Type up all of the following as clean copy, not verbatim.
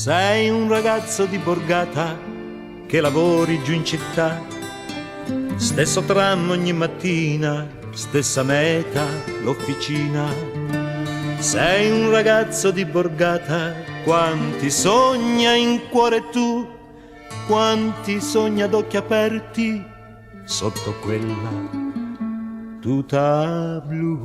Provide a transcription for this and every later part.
Sei un ragazzo di borgata che lavori giù in città, stesso tram ogni mattina, stessa meta, l'officina. Sei un ragazzo di borgata, quanti sogna in cuore tu, quanti sogni ad occhi aperti sotto quella tuta blu.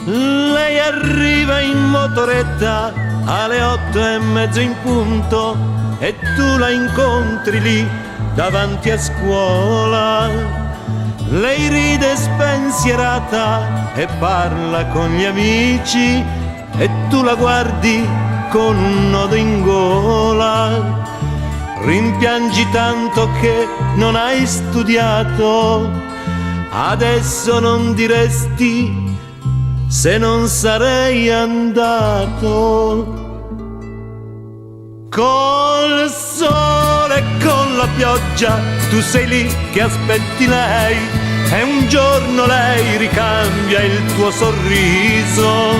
Lei arriva in motoretta alle 8:30 in punto e tu la incontri lì davanti a scuola. Lei ride spensierata e parla con gli amici e tu la guardi con un nodo in gola. Rimpiangi tanto che non hai studiato, adesso non diresti se non sarei andato. Col sole e con la pioggia tu sei lì che aspetti lei e un giorno lei ricambia il tuo sorriso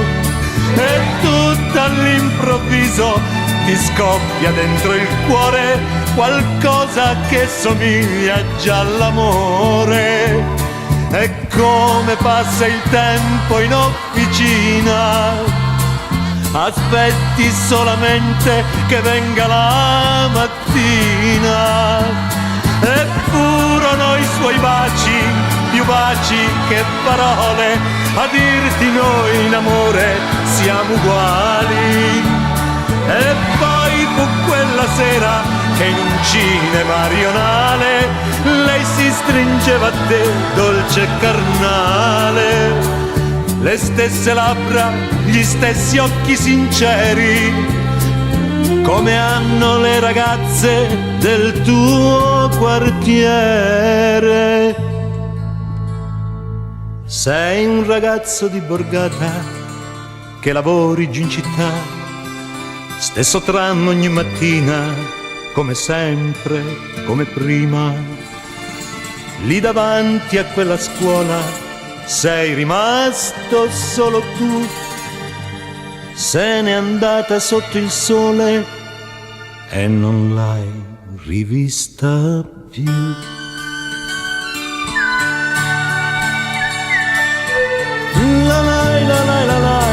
e tutto all'improvviso ti scoppia dentro il cuore qualcosa che somiglia già all'amore. E come passa il tempo in officina, aspetti solamente che venga la mattina e furono i suoi baci, più baci che parole, a dirti noi in amore siamo uguali. E poi fu quella sera che in un cinema rionale lei si stringeva a te dolce e carnale, le stesse labbra, gli stessi occhi sinceri, come hanno le ragazze del tuo quartiere. Sei un ragazzo di borgata che lavori giù in città, stesso tram ogni mattina, come sempre, come prima. Lì davanti a quella scuola sei rimasto solo tu, se n'è andata sotto il sole e non l'hai rivista più. La la la la la la.